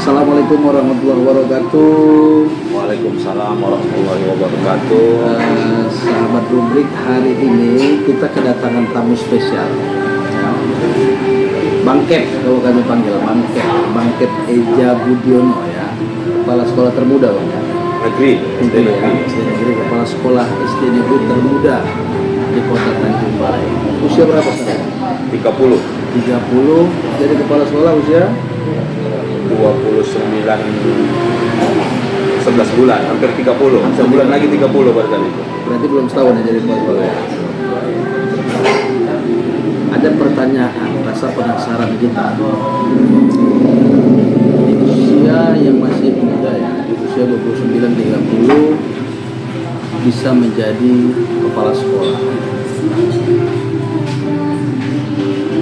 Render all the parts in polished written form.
Assalamualaikum warahmatullahi wabarakatuh. Waalaikumsalam warahmatullahi wabarakatuh. Sahabat rubrik, hari ini kita kedatangan tamu spesial. Bang Kep, kalau kami panggil Bang Kep Eja Budiono ya, kepala sekolah termuda Bang ya. Negeri, SD Negeri. SD Negeri, kepala sekolah SD Negeri termuda di Kota Tanjung Balai. Usia berapa sekarang? 30. 30. Jadi kepala sekolah usia 29 11 bulan, hampir 30. Sebulan lagi 30 barangkali itu. berarti belum setahun ya jadi kepala sekolah ya. Ada pertanyaan, rasa penasaran kita di usia yang masih muda ya, di usia 29-30 bisa menjadi kepala sekolah.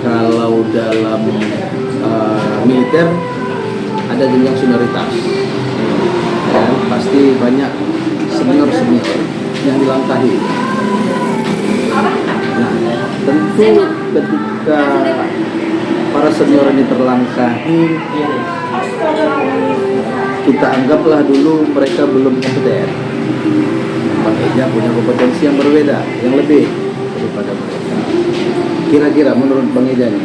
Kalau dalam militer ada jenjang senioritas ya, pasti banyak senior yang dilangkahi. Nah, tentu ketika para senior ini terlangkahi, kita anggaplah dulu mereka belum kompeten. Bang Eja punya kompetensi yang berbeda, yang lebih daripada mereka. Kira-kira menurut Bang Eja nih,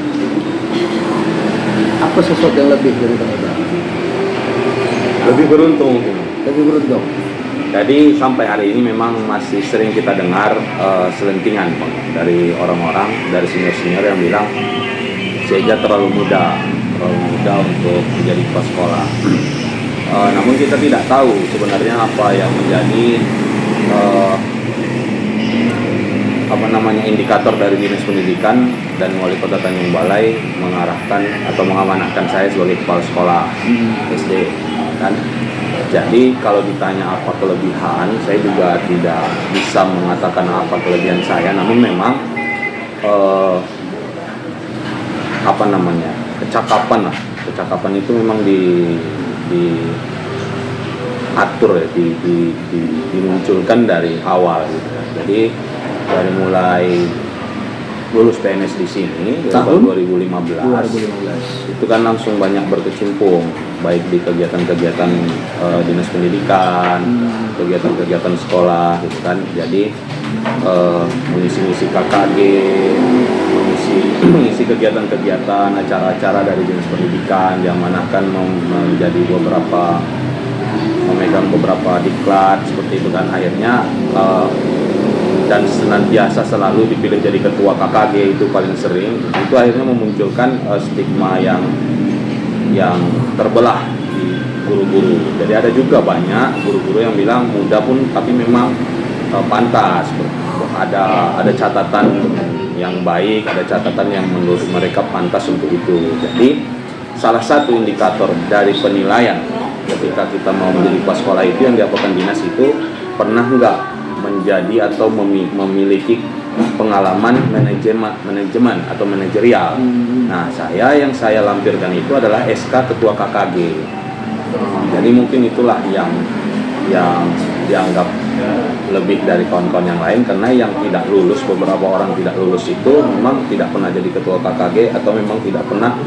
apa sesuatu yang lebih dari Bang Eja? Lebih beruntung. Lebih beruntung. Jadi sampai hari ini memang masih sering kita dengar selentingan Bang, dari orang-orang, dari senior-senior yang bilang si Eja terlalu muda untuk menjadi kepala sekolah. Namun kita tidak tahu sebenarnya apa yang menjadi indikator dari Dinas Pendidikan dan Wali Kota Tanjung Balai mengarahkan atau mengamanahkan saya sebagai kepala sekolah SD kan. Jadi kalau ditanya apa kelebihan, saya juga tidak bisa mengatakan apa kelebihan saya, namun memang kecakapan itu memang diatur ya, dimunculkan dari awal gitu. Jadi dari mulai lulus PNS di sini tahun 2015 itu kan langsung banyak berkecimpung baik di kegiatan-kegiatan dinas pendidikan, kegiatan-kegiatan sekolah gitu kan. Jadi mengisi KKG, mengisi kegiatan-kegiatan, acara-acara dari dinas pendidikan, diamanahkan memegang beberapa diklat seperti itu kan. Akhirnya dan senantiasa selalu dipilih jadi ketua KKG itu paling sering, itu akhirnya memunculkan stigma yang terbelah di guru-guru. Jadi ada juga banyak guru-guru yang bilang muda pun tapi memang pantas, ada catatan yang baik, ada catatan yang menurut mereka pantas untuk itu. Jadi salah satu indikator dari penilaian ketika kita mau menjadi kepala sekolah itu yang diapakan dinas itu pernah nggak menjadi atau memiliki pengalaman manajemen atau manajerial. Nah, yang saya lampirkan itu adalah SK Ketua KKG. Jadi mungkin itulah yang dianggap lebih dari kawan-kawan yang lain, karena yang tidak lulus, beberapa orang tidak lulus itu memang tidak pernah jadi ketua KKG atau memang tidak pernah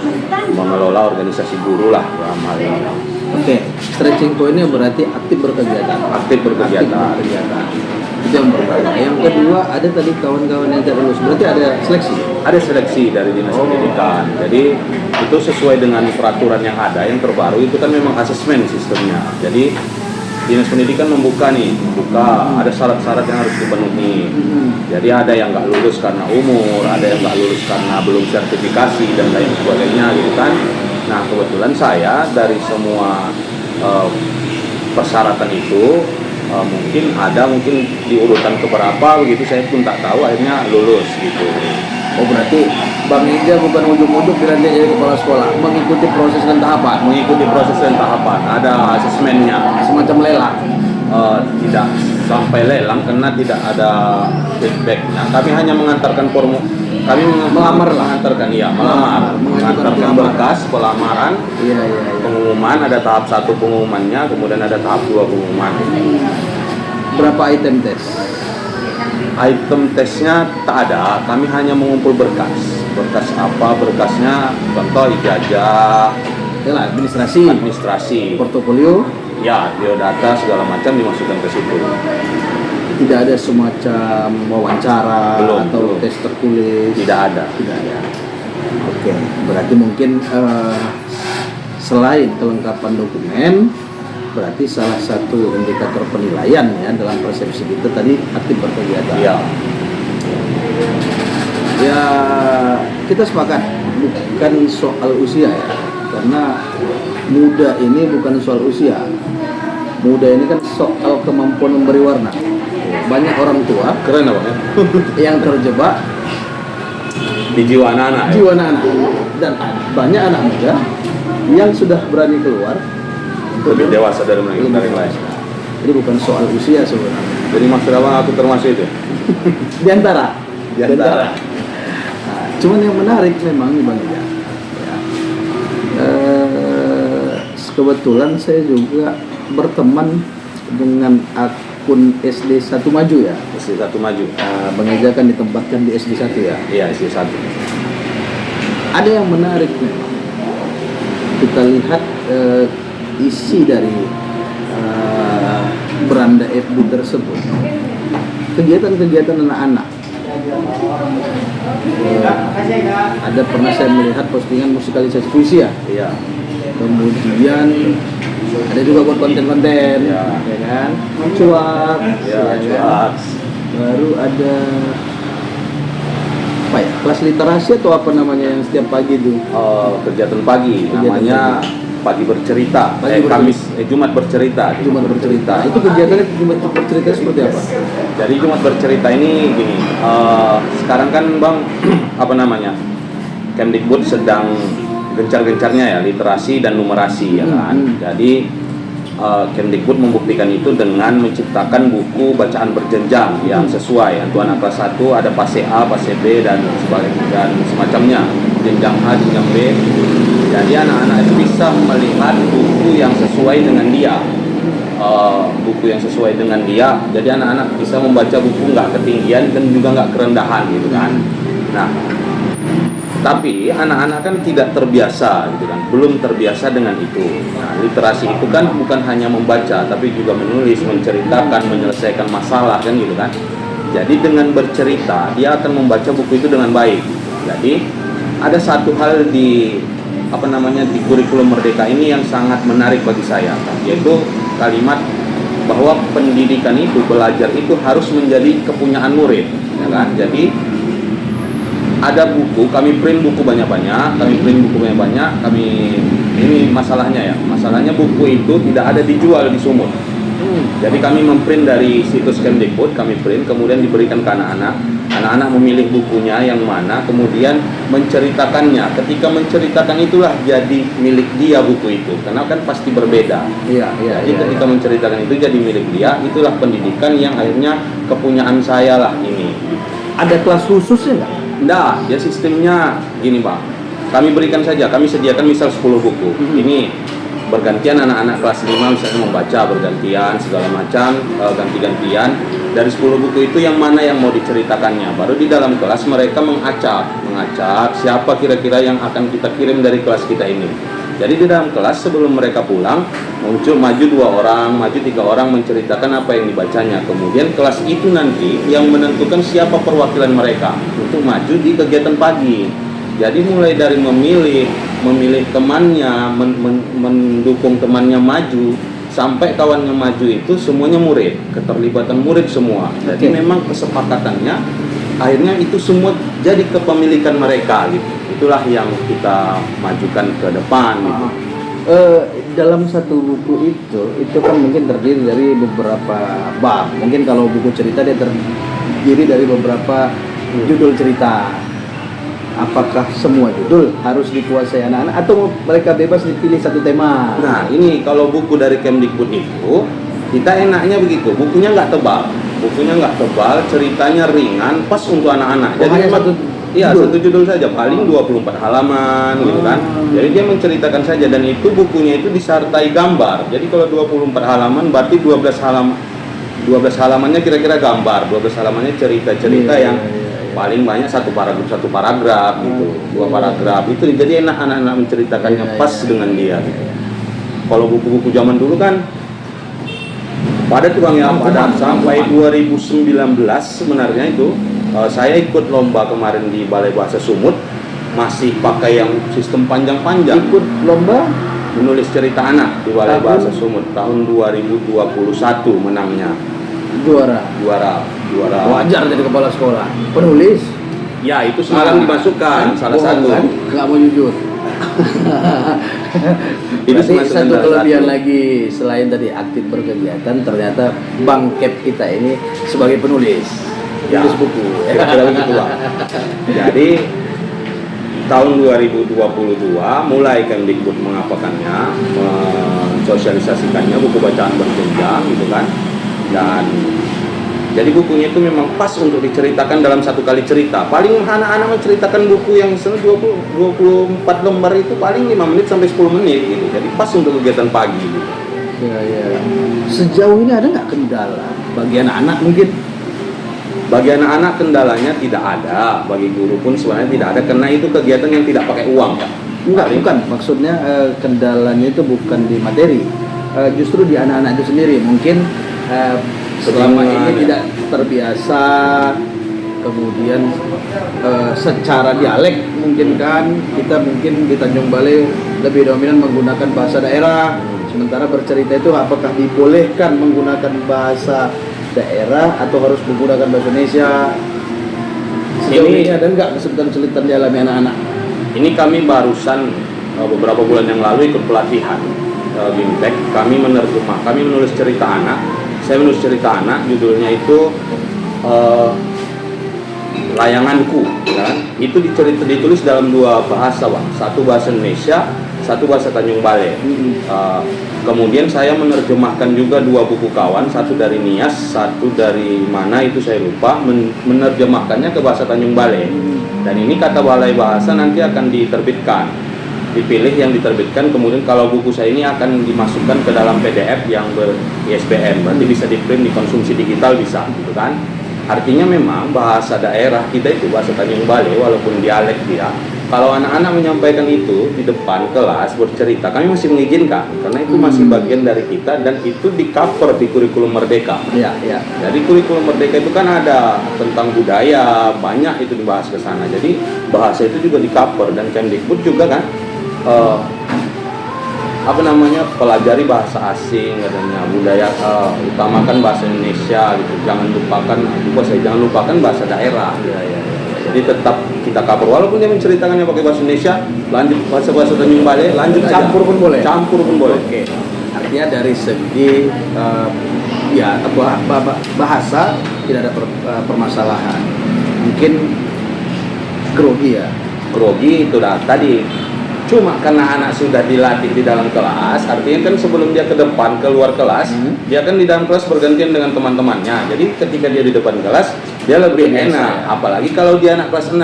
mengelola organisasi guru lah dalam hal ini. Oke, stretching point-nya berarti aktif berkegiatan. Itu yang pertama. Yang kedua, ada tadi kawan-kawan yang tidak lulus, berarti ada seleksi? Ada seleksi dari dinas pendidikan. Jadi itu sesuai dengan peraturan yang ada, yang terbaru itu kan memang asesmen sistemnya. Jadi dinas pendidikan membuka ada syarat-syarat yang harus dipenuhi. Jadi ada yang nggak lulus karena umur, ada yang nggak lulus karena belum sertifikasi dan lain sebagainya gitu kan. Nah, kebetulan saya dari semua persyaratan itu mungkin di urutan keberapa begitu, saya pun tak tahu, akhirnya lulus gitu. Oh, berarti Bang Eja bukan ujung-ujung bilang dia jadi kepala sekolah, mengikuti proses dan tahapan. Ada asesmennya, Semacam lelang. Tidak sampai lelang karena tidak ada feedbacknya. Kami hanya mengantarkan mengantarkan berkas pelamaran. Iya. Pengumuman, ada tahap 1 pengumumannya, kemudian ada tahap 2 pengumuman. Berapa item tes? Item tesnya tak ada, kami hanya mengumpul berkas. Berkas apa? Berkasnya contoh ijazah, lah administrasi, portofolio, ya biodata segala macam dimasukkan ke situ. tidak ada semacam wawancara atau Belum. tes tertulis. Tidak ada. Oke, berarti mungkin selain kelengkapan dokumen, berarti salah satu indikator penilaian ya dalam persepsi kita tadi aktif berkegiatan. Iya. Ya, kita sepakat bukan soal usia ya, karena muda ini bukan soal usia. Muda ini kan soal kemampuan memberi warna. Banyak orang tua Keren apa ya? yang terjebak Di jiwa anak-anak. Ya? jiwa anak-anak, dan banyak anak muda yang sudah berani keluar Lebih dewasa dari mereka dari yang lain. Jadi bukan soal usia sebenarnya. Jadi maksud abang aku termasuk itu. Di antara. Di antara. Nah, cuman yang menarik memang nih Bang Ija, ya. Kebetulan saya juga berteman dengan akun SD 1 Maju ya. SD 1 Maju. Bang Ija kan ditempatkan di SD 1 ya. Iya, SD 1. Ada yang menarik memang. Kita lihat isi dari beranda FB tersebut, kegiatan-kegiatan anak-anak. Ada pernah saya melihat postingan musikalisasi puisi ya. Iya. Kemudian ada juga buat konten-konten, Ya. ya kan? Cuak, Ya, kan? cuak. Baru ada apa ya? Kelas literasi atau apa namanya yang setiap pagi itu? Kegiatan pagi Kegiatan namanya pagi bercerita. Pagi Jumat bercerita. Jumat bercerita. Itu kegiatannya Jumat bercerita seperti apa? Jadi Jumat bercerita ini gini, sekarang kan Bang apa namanya? Kemdikbud sedang gencar-gencarnya ya literasi dan numerasi ya kan. Jadi Kemdikbud membuktikan itu dengan menciptakan buku bacaan berjenjang yang sesuai. Untuk anak kelas 1 ada fase A, fase B dan sebagainya dan semacamnya. Jenjang A, jenjang B. Jadi anak-anak itu bisa melihat buku yang sesuai dengan dia. Buku yang sesuai dengan dia. Jadi anak-anak bisa membaca buku nggak ketinggian dan juga nggak kerendahan gitu kan. Nah, tapi anak-anak kan tidak terbiasa gitu kan, belum terbiasa dengan itu. Nah, literasi itu kan bukan hanya membaca, tapi juga menulis, menceritakan, menyelesaikan masalah kan gitu kan. Jadi dengan bercerita dia akan membaca buku itu dengan baik. Jadi ada satu hal di di kurikulum Merdeka ini yang sangat menarik bagi saya, yaitu kalimat bahwa pendidikan itu, belajar itu harus menjadi kepunyaan murid, ya kan? Jadi ada buku, kami print buku banyak-banyak, ini masalahnya buku itu tidak ada dijual di Sumut. Jadi kami memprint dari situs Kemdikbud, kami print, kemudian diberikan ke anak-anak. Anak-anak memilih bukunya yang mana, kemudian menceritakannya. Ketika menceritakan itulah jadi milik dia buku itu, karena kan pasti berbeda. Jadi ketika menceritakan itu jadi milik dia, itulah pendidikan yang akhirnya kepunyaan saya lah ini. Ada kelas khususnya nggak? Nggak, ya sistemnya gini Pak. Kami berikan saja, kami sediakan misal 10 buku. Ini bergantian anak-anak kelas 5 misalnya membaca bergantian segala macam, ganti-gantian. Dari 10 buku itu yang mana yang mau diceritakannya. Baru di dalam kelas mereka mengacak siapa kira-kira yang akan kita kirim dari kelas kita ini. Jadi di dalam kelas sebelum mereka pulang maju 2 orang, maju 3 orang menceritakan apa yang dibacanya. Kemudian kelas itu nanti yang menentukan siapa perwakilan mereka untuk maju di kegiatan pagi. Jadi mulai dari memilih temannya, mendukung temannya maju, sampai kawannya maju itu semuanya murid, keterlibatan murid semua. Jadi memang kesepakatannya akhirnya itu semua jadi kepemilikan mereka gitu. Itulah yang kita majukan ke depan gitu. Dalam satu buku itu kan mungkin terdiri dari beberapa bab. Mungkin kalau buku cerita dia terdiri dari beberapa judul cerita. Apakah semua judul harus dikuasai anak-anak atau mereka bebas dipilih satu tema? Nah ini kalau buku dari Kemdikbud itu kita enaknya begitu, bukunya nggak tebal, ceritanya ringan, pas untuk anak-anak. Jadi hanya satu judul saja, paling 24 halaman gitu kan. Jadi dia menceritakan saja, dan itu bukunya itu disertai gambar. Jadi kalau 24 halaman berarti 12 halamannya kira-kira gambar, 12 halamannya cerita-cerita yang paling banyak satu paragraf gitu, 2 paragraf itu, jadi enak anak-anak menceritakannya pas dengan dia gitu. Kalau buku-buku zaman dulu kan pada tukang ya, pada sampai 2019 sebenarnya itu saya ikut lomba kemarin di Balai Bahasa Sumut, masih pakai yang sistem panjang-panjang. Ikut lomba menulis cerita anak di Balai Bahasa Sumut tahun 2021 menangnya. Juara. Wajar jadi kepala sekolah. Penulis. Ya, itu semalam dimasukkan salah satu. Kan? Nggak mau jujur. Itu satu kelebihan lagi selain tadi aktif berkegiatan, ternyata Bang Kep kita ini sebagai penulis. Ya, Tulis buku. Kira-kira begitu, Bang. Jadi tahun 2022 mulai Kemdikbud mengapakannya, mensosialisasikannya buku bacaan berjenjang gitu kan. Dan jadi bukunya itu memang pas untuk diceritakan dalam satu kali cerita. Paling anak-anak menceritakan buku yang 24 lembar itu paling 5 menit sampai 10 menit gitu. Jadi pas untuk kegiatan pagi gitu. Ya. Sejauh ini ada nggak kendala bagi anak-anak mungkin? Bagi anak-anak kendalanya tidak ada, bagi guru pun sebenarnya tidak ada, karena itu kegiatan yang tidak pakai uang, Pak. Bukan. Maksudnya kendalanya itu bukan di materi, justru di anak-anak itu sendiri. Mungkin selama ini tidak terbiasa, kemudian secara dialek mungkin kan kita mungkin di Tanjung Balai lebih dominan menggunakan bahasa daerah, sementara bercerita itu apakah dibolehkan menggunakan bahasa daerah atau harus menggunakan bahasa Indonesia? Sejauh ini ada nggak kesulitan-kesulitan dialami anak-anak? Ini kami barusan beberapa bulan yang lalu ikut pelatihan Bimtek. Kami menulis cerita anak. Saya menulis cerita anak, judulnya itu Layanganku, kan? Itu ditulis dalam 2 bahasa, Bang. Satu bahasa Indonesia, satu bahasa Tanjung Balai. Kemudian saya menerjemahkan juga 2 buku kawan, satu dari Nias, satu dari mana itu saya lupa, menerjemahkannya ke bahasa Tanjung Balai. Dan ini kata Balai Bahasa nanti akan diterbitkan. Dipilih yang diterbitkan, kemudian kalau buku saya ini akan dimasukkan ke dalam PDF yang ber-ISBN, berarti bisa di-print, dikonsumsi digital bisa, gitu kan. Artinya memang bahasa daerah kita itu bahasa Tanjung Balai, walaupun dialek dia, kalau anak-anak menyampaikan itu di depan kelas bercerita, kami masih mengizinkan, karena itu masih bagian dari kita dan itu di-cover di kurikulum Merdeka. Ya. Jadi kurikulum Merdeka itu kan ada tentang budaya, banyak itu dibahas ke sana. Jadi bahasa itu juga di-cover, dan Kemdikbud juga kan pelajari bahasa asing katanya, budaya, utamakan bahasa Indonesia gitu, jangan lupakan bahasa daerah. Jadi tetap kita cover, walaupun dia menceritakannya pakai bahasa Indonesia, lanjut bahasa Tanjung Balai, lanjut campur aja. Pun boleh. Oke. Artinya dari segi bahasa tidak ada permasalahan. Mungkin grogi ya. Grogi itu tadi. Cuma karena anak sudah dilatih di dalam kelas, artinya kan sebelum dia ke depan, keluar kelas, dia kan di dalam kelas bergantian dengan teman-temannya. Jadi ketika dia di depan kelas, dia lebih enak. Apalagi kalau dia anak kelas 6,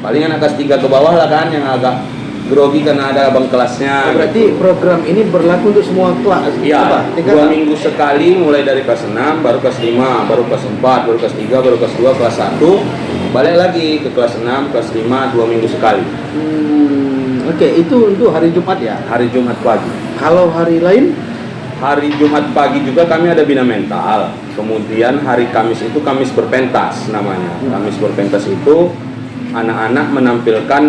paling anak kelas 3 ke bawah lah kan, yang agak grogi karena ada abang kelasnya. Berarti program ini berlaku untuk semua kelas? Iya, 2 minggu sekali, mulai dari kelas 6, baru kelas 5, baru kelas 4, baru kelas 3, baru kelas 2, kelas 1, balik lagi ke kelas 6, kelas 5, 2 minggu sekali. Oke, itu untuk hari Jumat ya? Hari Jumat pagi. Kalau hari lain? Hari Jumat pagi juga kami ada bina mental. Kemudian hari Kamis itu Kamis berpentas namanya. Kamis berpentas itu anak-anak menampilkan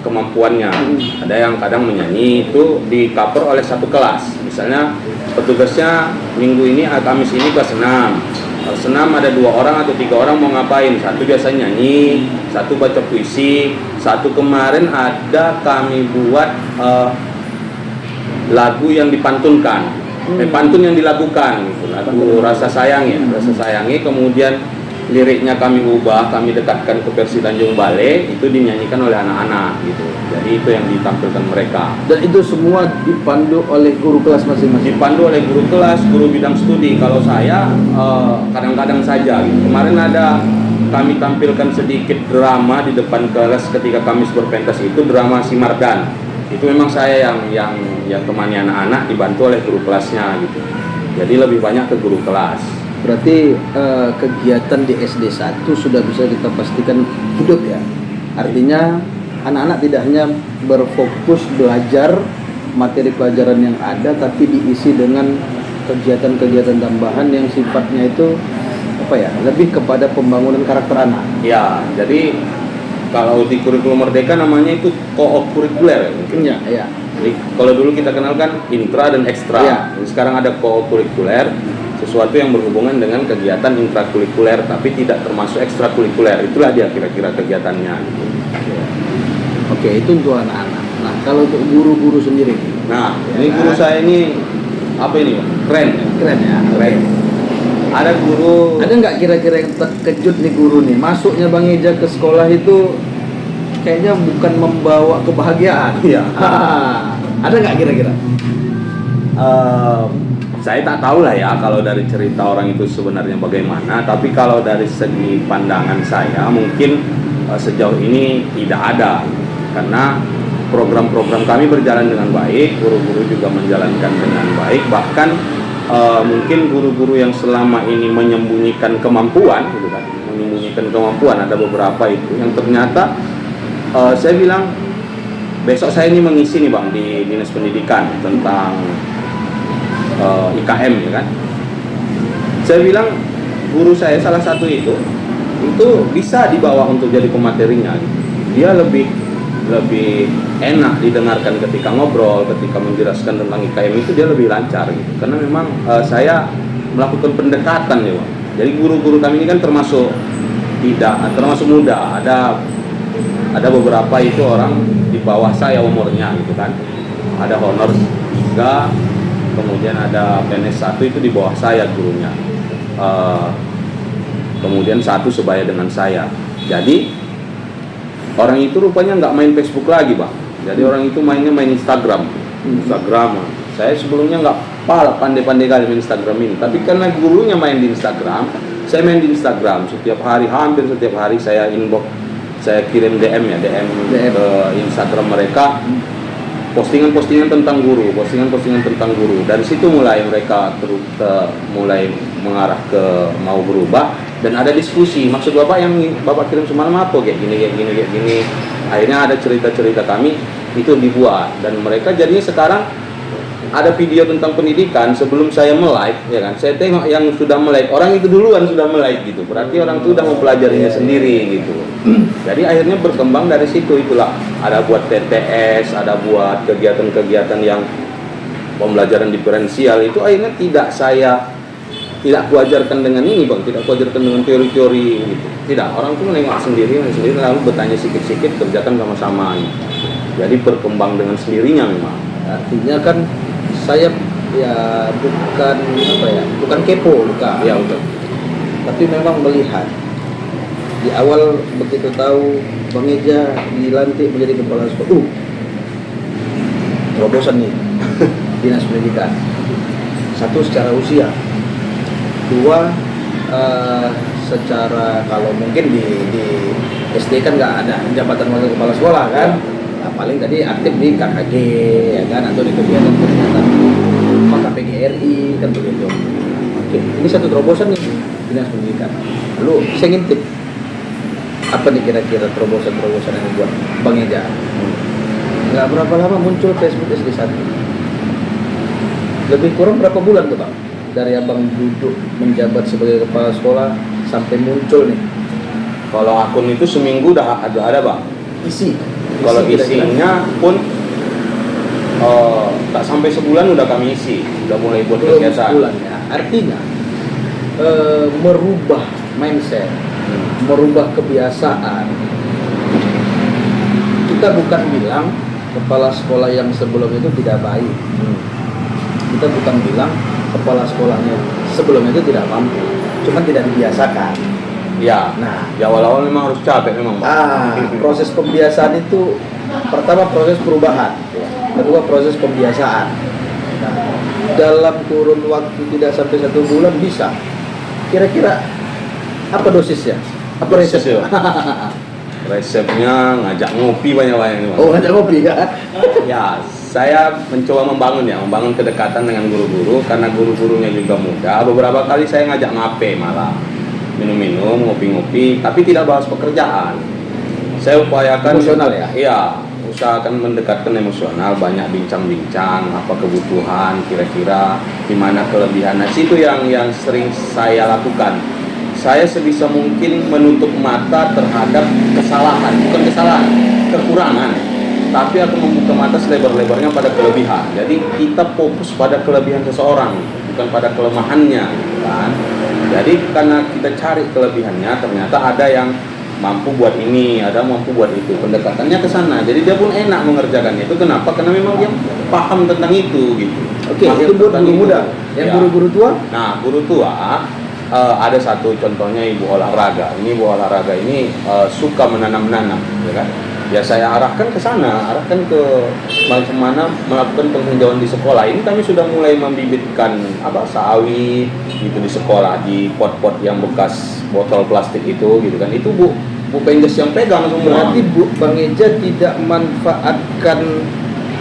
kemampuannya. Ada yang kadang menyanyi, itu di-cover oleh satu kelas. Misalnya petugasnya minggu ini, Kamis ini kelas 6. Senam ada 2 orang atau 3 orang mau ngapain, satu biasanya nyanyi, satu baca puisi, satu kemarin ada kami buat lagu yang dipantunkan, pantun yang dilakukan gitu, lagu Rasa Sayang ya, Rasa Sayangi, kemudian liriknya kami ubah, kami dekatkan ke versi Tanjung Balai, itu dinyanyikan oleh anak-anak gitu. Jadi itu yang ditampilkan mereka. Dan itu semua dipandu oleh guru kelas masing-masing? Dipandu oleh guru kelas, guru bidang studi. Kalau saya kadang-kadang saja gitu. Kemarin ada kami tampilkan sedikit drama di depan kelas ketika Kamis berpentas, itu drama Si Mardan. Itu memang saya yang temani anak-anak, dibantu oleh guru kelasnya gitu. Jadi lebih banyak ke guru kelas. Berarti kegiatan di SD 1 sudah bisa kita pastikan hidup ya. Artinya anak-anak tidak hanya berfokus belajar materi pelajaran yang ada, tapi diisi dengan kegiatan-kegiatan tambahan yang sifatnya itu lebih kepada pembangunan karakter anak. Ya, jadi kalau di kurikulum Merdeka namanya itu co-kurikuler mungkin. Ya. Jadi kalau dulu kita kenalkan intra dan ekstra. Ya. Sekarang ada co-kurikuler, sesuatu yang berhubungan dengan kegiatan intrakurikuler tapi tidak termasuk ekstrakurikuler. Itulah dia kira-kira kegiatannya gitu. Oke, itu untuk anak-anak. Nah, kalau untuk guru-guru sendiri. Nah, ini guru saya ini apa ini, Bang? Keren ya? Keren ya. Keren. Ada guru. Ada nggak kira-kira yang terkejut nih guru nih? Masuknya Bang Eja ke sekolah itu kayaknya bukan membawa kebahagiaan. Iya. Ada nggak kira-kira? Saya tak tahu lah ya kalau dari cerita orang itu sebenarnya bagaimana. Tapi kalau dari segi pandangan saya mungkin sejauh ini tidak ada. Karena program-program kami berjalan dengan baik, guru-guru juga menjalankan dengan baik. Bahkan mungkin guru-guru yang selama ini menyembunyikan kemampuan, gitu kan, ada beberapa itu yang ternyata saya bilang besok saya ini mengisi nih Bang di Dinas Pendidikan tentang IKM ya kan. Saya bilang guru saya salah satu itu bisa dibawa untuk jadi pematerinya. Dia lebih enak didengarkan ketika ngobrol, ketika menjelaskan tentang IKM itu dia lebih lancar gitu. Karena memang saya melakukan pendekatan ya Bang. Jadi guru-guru kami ini kan termasuk muda. Ada beberapa itu orang di bawah saya umurnya gitu kan. Ada honor 3, kemudian ada PNS 1 itu di bawah saya gurunya. Kemudian 1 sebaya dengan saya. Jadi orang itu rupanya nggak main Facebook lagi Bang. Jadi orang itu main Instagram. Saya sebelumnya nggak pandai-pandai kali main Instagram ini. Tapi karena gurunya main di Instagram, saya main di Instagram hampir setiap hari saya inbox, saya kirim DM ke Instagram mereka, postingan-postingan tentang guru. Dari situ mulai mereka mulai mengarah ke mau berubah. Dan ada diskusi, maksud Bapak yang Bapak kirim semalam apa, kayak gini. Akhirnya ada cerita-cerita kami itu dibuat, dan mereka jadinya sekarang ada video tentang pendidikan. Sebelum saya melike ya kan, saya tengok yang sudah melike, orang itu duluan sudah melike gitu, berarti orang itu sudah mempelajarinya sendiri gitu. Jadi akhirnya berkembang dari situ. Itulah ada buat TTS, ada buat kegiatan-kegiatan yang pembelajaran diferensial. Itu akhirnya tidak kuajarkan dengan ini Bang, tidak kuajarkan dengan teori-teori gitu. Tidak, orang tuh menengok sendiri lalu bertanya sikit-sikit, kerjakan sama-sama gitu. Jadi berkembang dengan sendirinya memang. Artinya kan saya ya bukan kepo, bukan. Ya betul. Tapi memang melihat di awal begitu tahu Bang Eja dilantik menjadi kepala sekolah, terobosan nih Dinas Pendidikan. 1 secara usia, 2 secara, kalau mungkin di SD kan nggak ada jabatan wakil kepala sekolah kan, nah, paling tadi aktif di KKG ya kan, atau di kegiatan-kegiatan KPGRI kan begitu. Oke, ini 1 terobosan nih Dinas Pendidikan. Lalu saya ngintip apa nih kira-kira terobosan-terobosan yang dibuat Bang Eja. Nggak berapa lama muncul Facebook SD 1. Lebih kurang berapa bulan tuh Bang? Dari abang duduk menjabat sebagai kepala sekolah sampai muncul nih. Kalau akun itu seminggu udah ada Bang. Isi Kalau isinya pun tak sampai sebulan udah kami isi, udah mulai buat kegiatan. Sebulan ya. Artinya merubah mindset, merubah kebiasaan. Kita bukan bilang kepala sekolah yang sebelum itu tidak baik. Kita bukan bilang kepala sekolahnya sebelum itu tidak mampu, cuma tidak dibiasakan. Ya, Nah, ya awal-awal memang harus capek memang Bang. proses pembiasaan itu pertama proses perubahan, kedua proses pembiasaan. Nah, dalam kurun waktu tidak sampai 1 bulan bisa. Kira-kira apa dosisnya? Apa resepnya? Resepnya ngajak ngopi banyak-banyak Bang. Oh, ngajak ngopi kan? Ya, saya mencoba membangun kedekatan dengan guru-guru karena guru-gurunya juga muda. Beberapa kali saya ngajak ngape malah minum-minum, ngopi-ngopi, tapi tidak bahas pekerjaan. Saya upayakan Emosional ya? Iya, usahakan mendekatkan emosional, banyak bincang-bincang apa kebutuhan kira-kira di mana kelebihan. Nah, itu yang sering saya lakukan. Saya sebisa mungkin menutup mata terhadap kesalahan, bukan kesalahan, kekurangan. Tapi aku membuka mata selebar-lebarnya pada kelebihan. Jadi kita fokus pada kelebihan seseorang, bukan pada kelemahannya, kan? Jadi karena kita cari kelebihannya, ternyata ada yang mampu buat ini, ada mampu buat itu. Pendekatannya ke sana. Jadi dia pun enak mengerjakan itu. Kenapa? Karena memang dia paham tentang itu, gitu. Oke, itu buat guru muda. Yang guru-guru tua? Nah, guru tua ada satu contohnya ibu olahraga. Ini ibu olahraga ini suka menanam-nanam, ya kan? Ya saya arahkan ke sana, arahkan ke bagaimana melakukan penghijauan di sekolah. Ini kami sudah mulai membibitkan sawi gitu di sekolah, di pot-pot yang bekas botol plastik itu, gitu kan. Itu Bu Pengjas yang pegang semua. Berarti Bang Eja tidak manfaatkan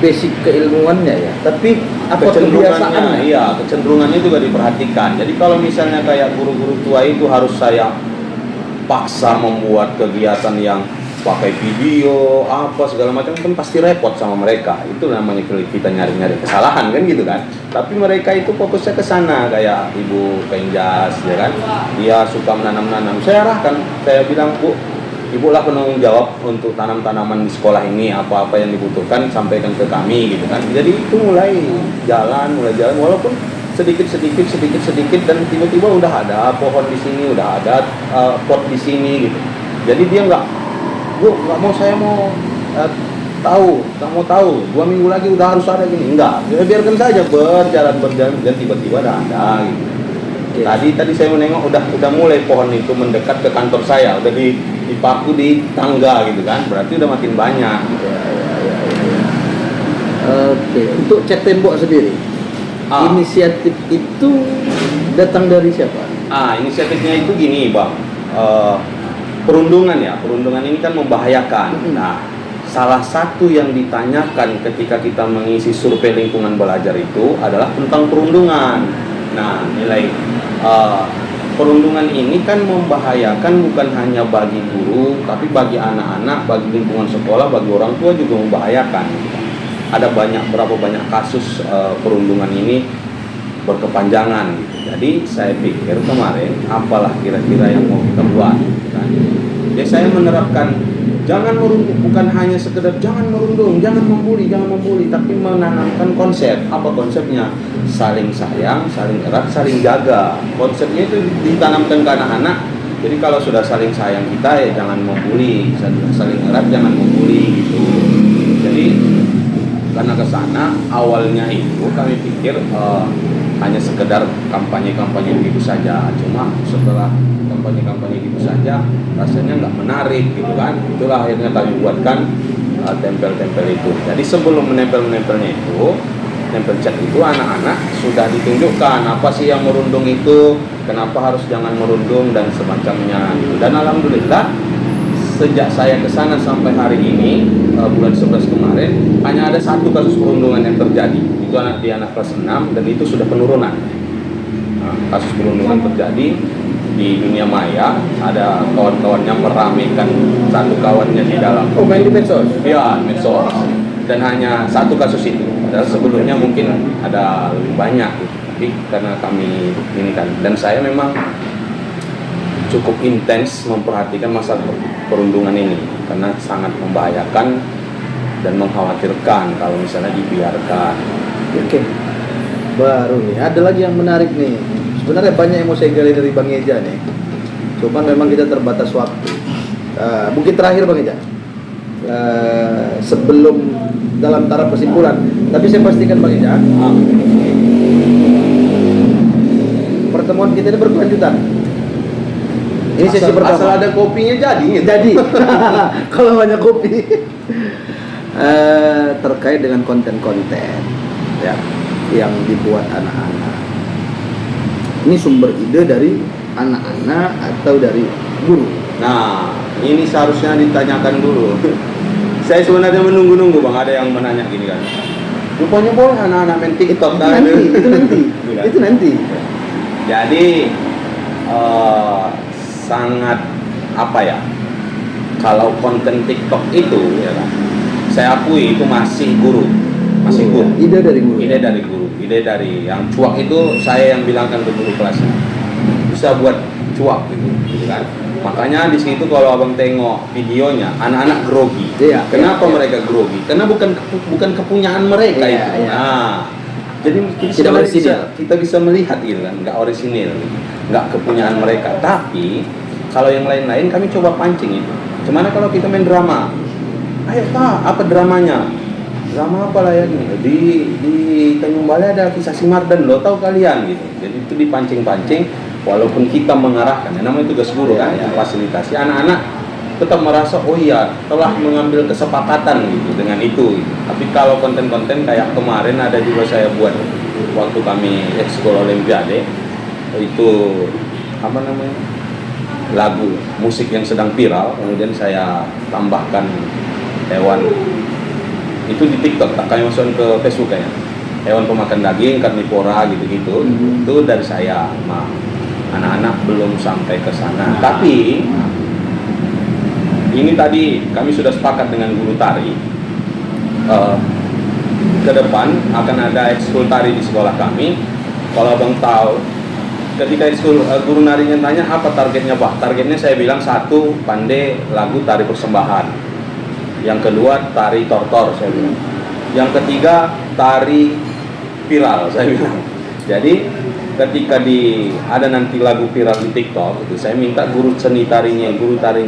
basic keilmuannya ya, tapi apa kebiasaannya? Iya, kecenderungannya juga diperhatikan. Jadi kalau misalnya kayak guru-guru tua itu harus saya paksa membuat kegiatan yang pakai video apa segala macam, kan pasti repot sama mereka. Itu namanya kita nyari-nyari kesalahan kan, gitu kan. Tapi mereka itu fokusnya ke sana, kayak Ibu Pengjas, ya kan. Dia suka menanam-nanam. Saya arahkan, saya bilang, Bu, Ibu lah penanggung jawab untuk tanam-tanaman di sekolah ini, apa-apa yang dibutuhkan sampaikan ke kami, gitu kan. Jadi itu mulai jalan walaupun sedikit dan tiba-tiba udah ada pohon di sini, udah ada pot di sini, gitu. Jadi dia Bu, saya mau tahu, 2 minggu lagi udah harus ada gini. Enggak, ya biarkan saja berjalan dan tiba-tiba ada gitu. Okay. Tadi saya menengok udah mulai pohon itu mendekat ke kantor saya, udah dipaku di tangga, gitu kan. Berarti udah makin banyak. Oke, untuk cat tembok sendiri, inisiatif itu datang dari siapa? Inisiatifnya itu gini, Bang. Perundungan ini kan membahayakan. Nah, salah satu yang ditanyakan ketika kita mengisi survei lingkungan belajar itu adalah tentang perundungan. Nah, nilai perundungan ini kan membahayakan bukan hanya bagi guru, tapi bagi anak-anak, bagi lingkungan sekolah, bagi orang tua juga membahayakan. Ada berapa banyak kasus perundungan ini berkepanjangan, gitu. Jadi saya pikir kemarin apalah kira-kira yang mau kita buat, kan? Jadi saya menerapkan jangan merundung, bukan hanya sekedar jangan merundung, jangan membuli, tapi menanamkan konsep. Apa konsepnya? Saling sayang, saling erat, saling jaga. Konsepnya itu ditanamkan ke anak-anak. Jadi kalau sudah saling sayang kita, ya jangan membuli, saling erat, jangan membuli, gitu. Jadi karena ke sana awalnya itu kami pikir hanya sekedar kampanye begitu saja. Cuma setelah kampanye gitu saja rasanya nggak menarik, gitu kan. Itulah akhirnya kami buatkan tempel-tempel itu. Jadi sebelum menempelnya itu, tempel cat itu anak-anak sudah ditunjukkan apa sih yang merundung itu, kenapa harus jangan merundung dan semacamnya, gitu. Dan alhamdulillah sejak saya ke sana sampai hari ini, bulan 11 kemarin, hanya ada 1 kasus perundungan yang terjadi. Itu anak kelas 6 dan itu sudah penurunan. Kasus perundungan terjadi di dunia maya, ada kawan-kawannya meramaikan satu kawannya di dalam. Main di medsos? Iya, medsos. Dan hanya 1 kasus itu. Padahal sebelumnya mungkin ada lebih banyak, gitu. Tapi karena kami ini kan, dan saya memang cukup intens memperhatikan masalah perundungan ini karena sangat membahayakan dan mengkhawatirkan kalau misalnya dibiarkan. Oke. Baru nih, ada lagi yang menarik nih. Sebenarnya banyak yang mau saya gali dari Bang Eja nih. Cuman memang kita terbatas waktu. Mungkin terakhir Bang Eja. Sebelum dalam taraf kesimpulan, tapi saya pastikan Bang Eja, pertemuan kita ini berkelanjutan. Ini sesi pertama. Asal ada kopinya jadi. Kalau banyak kopi. Terkait dengan konten-konten ya yang dibuat anak-anak. Ini sumber ide dari anak-anak atau dari guru? Nah, ini seharusnya ditanyakan dulu. Saya sebenarnya menunggu-nunggu Bang, ada yang menanya gini kan. Rupanya boleh anak-anak main TikTok. Itu nanti. Jadi sangat apa ya? Kalau konten TikTok itu ya kan, saya akui itu masih guru. Ide dari guru. Ide dari yang cuak itu saya yang bilangkan ke guru kelasnya. Bisa buat cuak gitu kan. Makanya di situ kalau abang tengok videonya, anak-anak grogi. Iya, Kenapa iya. mereka grogi? Karena bukan kepunyaan mereka Iya, itu. iya. Nah, jadi Tidak orisinil. kita bisa melihat gitu kan, nggak orisinil, nggak kepunyaan mereka. Tapi kalau yang lain-lain kami coba pancing itu. Gimana kalau kita main drama? Ayo Pak, apa dramanya? Drama apa layaknya? Di Tanjung Balai ada kisah Simardan, lo tahu kalian gitu. Jadi itu dipancing-pancing, walaupun kita mengarahkan, ya namanya tugas guru kan, ya, fasilitasi anak-anak tetap merasa oh iya telah mengambil kesepakatan gitu dengan itu. Gitu. Tapi kalau konten-konten kayak kemarin ada juga saya buat waktu kami ekskul Olimpiade itu apa namanya lagu musik yang sedang viral, kemudian saya tambahkan hewan itu di TikTok, tak kami masukin ke Facebook kayaknya. Hewan pemakan daging, karnivora gitu-gitu. Itu dari saya. Nah, anak-anak belum sampai ke sana. Tapi ini tadi kami sudah sepakat dengan guru tari. Ke depan akan ada ekskul tari di sekolah kami. Kalau abang tahu, ketika ekskul guru narinya tanya apa targetnya Pak? Targetnya saya bilang satu pandai lagu tari persembahan. Yang kedua tari tortor saya bilang. Yang ketiga tari viral saya bilang. Jadi ketika ada nanti lagu viral di TikTok itu saya minta guru tarinya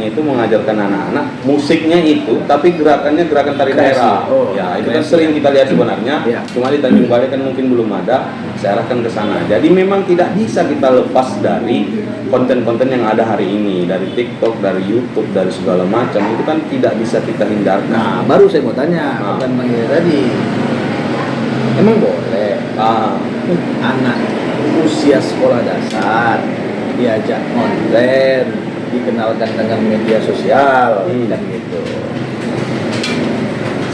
itu mengajarkan anak-anak musiknya itu tapi gerakannya gerakan tari daerah. Ya, itu kan sering kita lihat sebenarnya. Cuma di Tanjung Balai kan mungkin belum ada. Saya arahkan ke sana. Jadi memang tidak bisa kita lepas dari konten-konten yang ada hari ini, dari TikTok, dari YouTube, dari segala macam. Itu kan tidak bisa kita hindarkan. Nah, baru saya mau tanya, bukan manggil tadi. Emang boleh anak usia sekolah dasar diajak konten, dikenalkan dengan media sosial, kan gitu.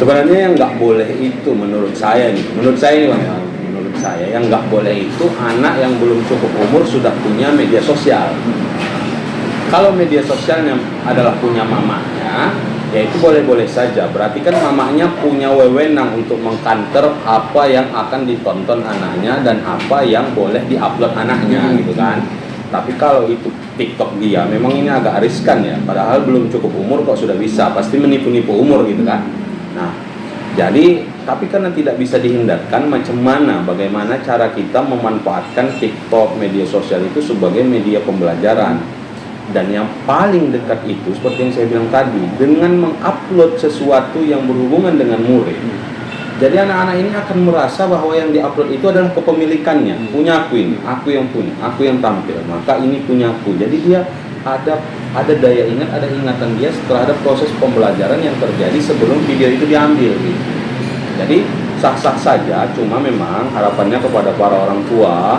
Sebenarnya yang nggak boleh itu menurut saya nih Bang, menurut saya yang nggak boleh itu anak yang belum cukup umur sudah punya media sosial. Kalau media sosialnya adalah punya mamanya, ya itu boleh-boleh saja. Berarti kan mamanya punya wewenang untuk mengkanter apa yang akan ditonton anaknya dan apa yang boleh diupload anaknya gitu kan. Tapi kalau itu TikTok dia, memang ini agak riskan ya. Padahal belum cukup umur kok sudah bisa, pasti menipu-nipu umur gitu kan. Nah, jadi tapi karena tidak bisa dihindarkan, bagaimana cara kita memanfaatkan TikTok, media sosial itu sebagai media pembelajaran. Dan yang paling dekat itu seperti yang saya bilang tadi, dengan mengupload sesuatu yang berhubungan dengan murid. Jadi anak-anak ini akan merasa bahwa yang diupload itu adalah kepemilikannya, punya aku ini, aku yang punya, aku yang tampil, maka ini punya aku. Jadi dia ada daya ingat, ada ingatan dia terhadap proses pembelajaran yang terjadi sebelum video itu diambil gitu. Jadi sah-sah saja, cuma memang harapannya kepada para orang tua,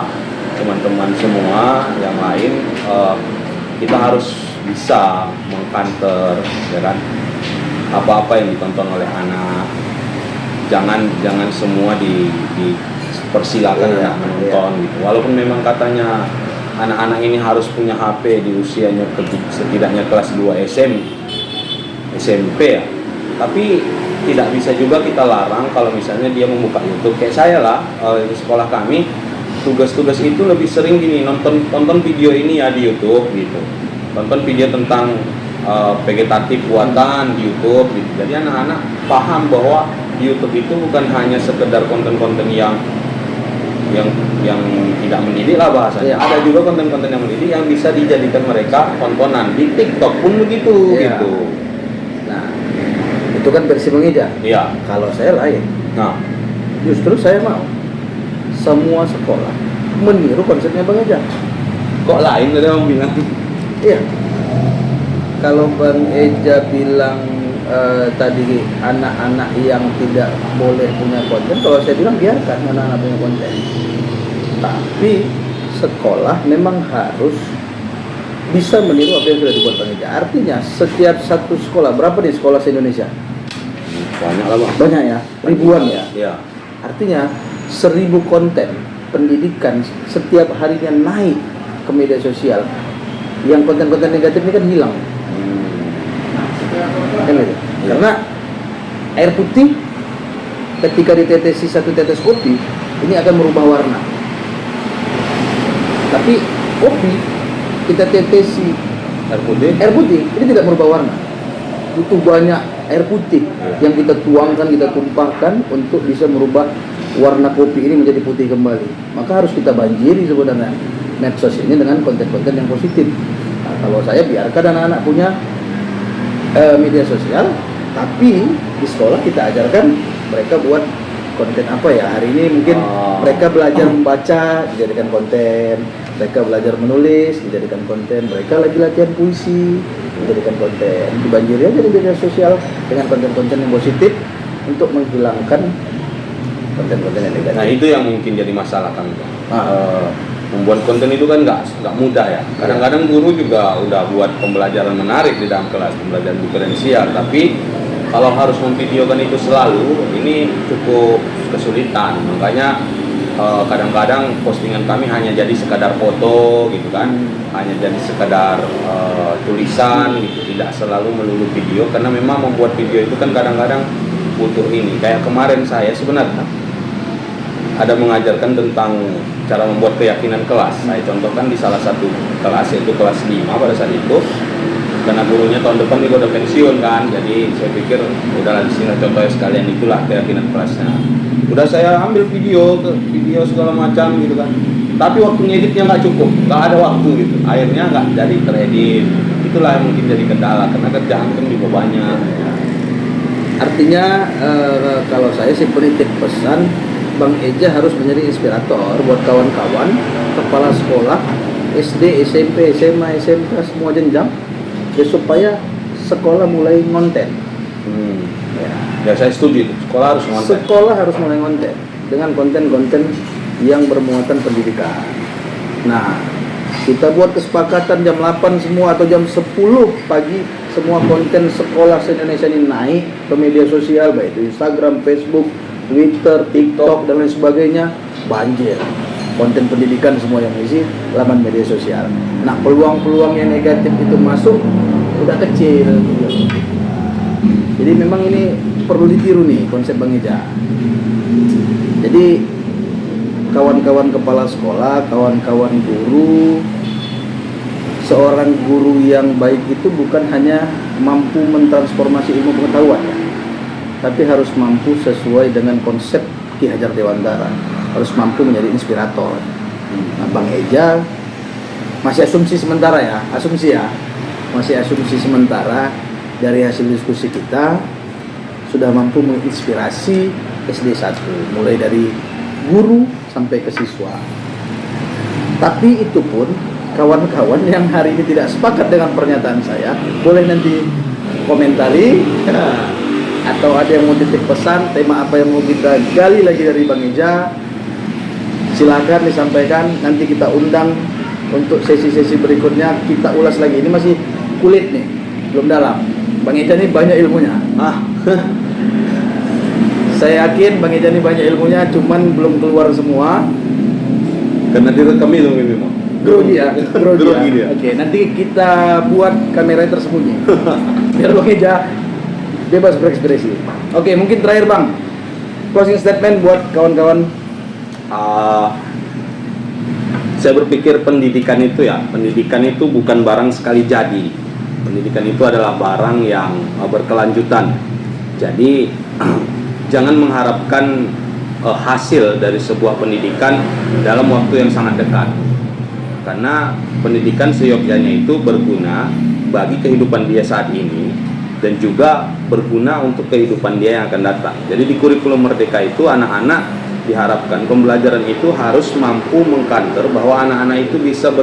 teman-teman semua yang lain, kita harus bisa mengkanter, ya kan, apa-apa yang ditonton oleh anak. Jangan semua dipersilakan ya, menonton gitu. Walaupun memang katanya anak-anak ini harus punya HP di usianya setidaknya kelas 2 SMP ya. Tapi tidak bisa juga kita larang kalau misalnya dia membuka YouTube. Kayak saya lah, di sekolah kami tugas-tugas itu lebih sering gini, tonton video ini ya di YouTube gitu. Tonton video tentang vegetatif buatan di YouTube gitu. Jadi anak-anak paham bahwa di YouTube itu bukan hanya sekedar konten-konten yang tidak mendidik lah bahasanya. Ada juga konten-konten yang mendidik yang bisa dijadikan mereka tontonan. Di TikTok pun begitu gitu. Nah, itu kan versi Bang Ija. Iya. Kalau saya lain. Nah, Justru saya mau semua sekolah meniru konsepnya Bang Ija. kok lain tadi Bang bilang? Iya. Kalau Bang Eja bilang tadi anak-anak yang tidak boleh punya konten, kalau saya bilang biarkan anak-anak punya konten. Tapi sekolah memang harus bisa meniru apa yang sudah dibuat Bang Eja. Artinya setiap satu sekolah, berapa nih sekolah se-Indonesia? Banyak lah Bang. Banyak ya, ribuan ya. Iya. Artinya 1000 konten pendidikan setiap harinya naik ke media sosial, yang konten-konten negatif ini kan hilang. Kan gitu. Karena air putih ketika ditetesi 1 tetes kopi ini akan merubah warna. Tapi kopi kita tetesi air putih ini tidak merubah warna. Butuh banyak air putih yang kita tuangkan, kita tumpahkan untuk bisa merubah warna kopi ini menjadi putih kembali. Maka harus kita banjiri sebenarnya medsos ini dengan konten-konten yang positif. Nah, kalau saya biarkan anak-anak punya media sosial, tapi di sekolah kita ajarkan mereka buat konten apa ya. Hari ini mungkin mereka belajar membaca, dijadikan konten. Mereka belajar menulis, dijadikan konten. Mereka lagi latihan puisi, dijadikan konten. Dibanjiri aja di media sosial dengan konten-konten yang positif untuk menghilangkan konten-konten yang negatif. Nah itu yang mungkin jadi masalah kan. Membuat konten itu kan nggak mudah ya. Kadang-kadang guru juga udah buat pembelajaran menarik di dalam kelas, pembelajaran diferensial, tapi kalau harus memvideokan itu selalu, ini cukup kesulitan. Makanya kadang-kadang postingan kami hanya jadi sekadar foto gitu kan, hanya jadi sekadar tulisan gitu, tidak selalu melulu video, karena memang membuat video itu kan kadang-kadang butuh ini. Kayak kemarin saya sebenarnya ada mengajarkan tentang cara membuat keyakinan kelas. Saya contohkan di salah satu kelas, yaitu kelas 5 pada saat itu, karena gurunya tahun depan juga udah pensiun kan, jadi saya pikir udahlah di sini contohnya sekalian, itulah keyakinan kelasnya. Udah saya ambil video segala macam gitu kan, tapi waktu ngeditnya nggak cukup, nggak ada waktu gitu, akhirnya nggak jadi teredit. Itulah yang mungkin jadi kendala, karena kerjaan kan juga banyak. Artinya kalau saya sih penitip pesan, Bang Eja harus menjadi inspirator buat kawan-kawan kepala sekolah SD, SMP, SMA, SMK, semua jenjang, ya, supaya sekolah mulai ngonten. Ya saya setuju, sekolah harus ngonten. Sekolah harus mulai ngonten dengan konten-konten yang bermuatan pendidikan. Nah, kita buat kesepakatan jam 8 semua atau jam 10 pagi semua konten sekolah se-Indonesia ini naik ke media sosial, baik itu Instagram, Facebook, Twitter, TikTok, dan lain sebagainya, banjir konten pendidikan semua yang isi laman media sosial. Nah, peluang-peluang yang negatif itu masuk udah kecil. Jadi memang ini perlu ditiru nih konsep Bang Eja. Jadi kawan-kawan kepala sekolah, kawan-kawan guru, seorang guru yang baik itu bukan hanya mampu mentransformasi ilmu pengetahuan ya, tapi harus mampu sesuai dengan konsep Ki Hajar Dewantara, harus mampu menjadi inspirator. Nah, Bang Eja masih asumsi sementara ya, masih asumsi sementara dari hasil diskusi kita sudah mampu menginspirasi SD 1, mulai dari guru sampai ke siswa. Tapi itu pun kawan-kawan yang hari ini tidak sepakat dengan pernyataan saya, boleh nanti komentari. Atau ada yang mau titip pesan, tema apa yang mau kita gali lagi dari Bang Eja, silakan disampaikan. Nanti kita undang untuk sesi-sesi berikutnya, kita ulas lagi. Ini masih kulit nih, belum dalam. Bang Eja ini banyak ilmunya. Saya yakin Bang Eja ini banyak ilmunya, cuman belum keluar semua. Karena direkam itu memang. Grogi ya. Oke, nanti kita buat kamera tersembunyi. Biar Bang Eja bebas berekspresi. Oke, mungkin terakhir Bang, closing statement buat kawan-kawan. Saya berpikir pendidikan itu bukan barang sekali jadi. Pendidikan itu adalah barang yang berkelanjutan. Jadi jangan mengharapkan hasil dari sebuah pendidikan dalam waktu yang sangat dekat, karena pendidikan seyogyanya itu berguna bagi kehidupan dia saat ini dan juga berguna untuk kehidupan dia yang akan datang. Jadi di kurikulum Merdeka itu anak-anak diharapkan pembelajaran itu harus mampu mengkanter bahwa anak-anak itu bisa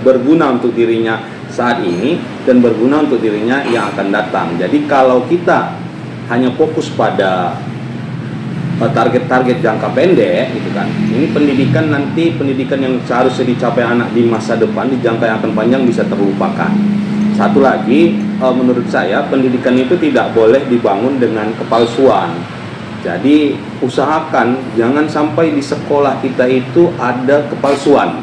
berguna untuk dirinya saat ini dan berguna untuk dirinya yang akan datang. Jadi kalau kita hanya fokus pada target-target jangka pendek gitu kan, ini pendidikan yang seharusnya dicapai anak di masa depan, di jangka yang akan panjang bisa terlupakan. Satu lagi, menurut saya pendidikan itu tidak boleh dibangun dengan kepalsuan. Jadi usahakan jangan sampai di sekolah kita itu ada kepalsuan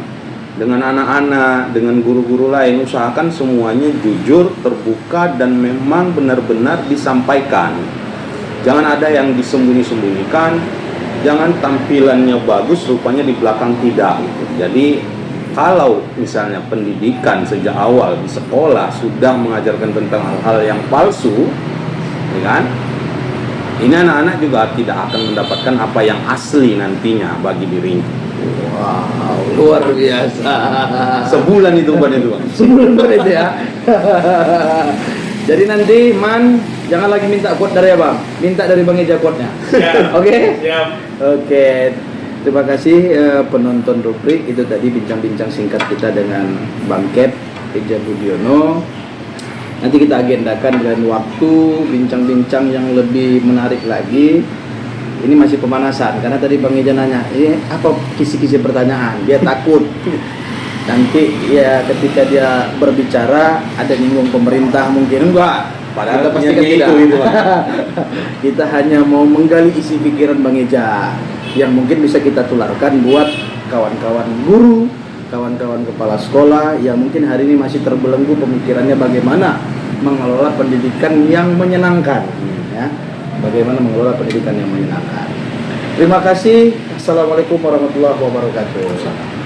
dengan anak-anak, dengan guru-guru lain. Usahakan semuanya jujur, terbuka, dan memang benar-benar disampaikan. Jangan ada yang disembunyi-sembunyikan. Jangan tampilannya bagus, rupanya di belakang tidak. Jadi kalau misalnya pendidikan sejak awal di sekolah sudah mengajarkan tentang hal-hal yang palsu, ya kan? Ini anak-anak juga tidak akan mendapatkan apa yang asli nantinya bagi dirinya. Wow, luar biasa. Sebulan itu bukan itu, Bang. Sebulan itu ya. Jadi nanti Man jangan lagi minta quote dari Abang, minta dari Bang Eja quote-nya. Oke? Siap. Oke. Terima kasih penonton rubrik. Itu tadi bincang-bincang singkat kita dengan Bang Kep Eja Budiono. Nanti kita agendakan dengan waktu bincang-bincang yang lebih menarik lagi. Ini masih pemanasan karena tadi Bang Eja nanya, ini apa kisi-kisi pertanyaan? Dia takut. Nanti ya ketika dia berbicara ada nyinggung pemerintah mungkin enggak. Padahal Kita pastikan niatnya tidak. itu, Bang. Kita hanya mau menggali isi pikiran Bang Eja yang mungkin bisa kita tularkan buat kawan-kawan guru, kawan-kawan kepala sekolah yang mungkin hari ini masih terbelenggu pemikirannya bagaimana mengelola pendidikan yang menyenangkan, ya. Bagaimana mengelola pendidikan yang menyenangkan. Terima kasih. Assalamualaikum warahmatullahi wabarakatuh.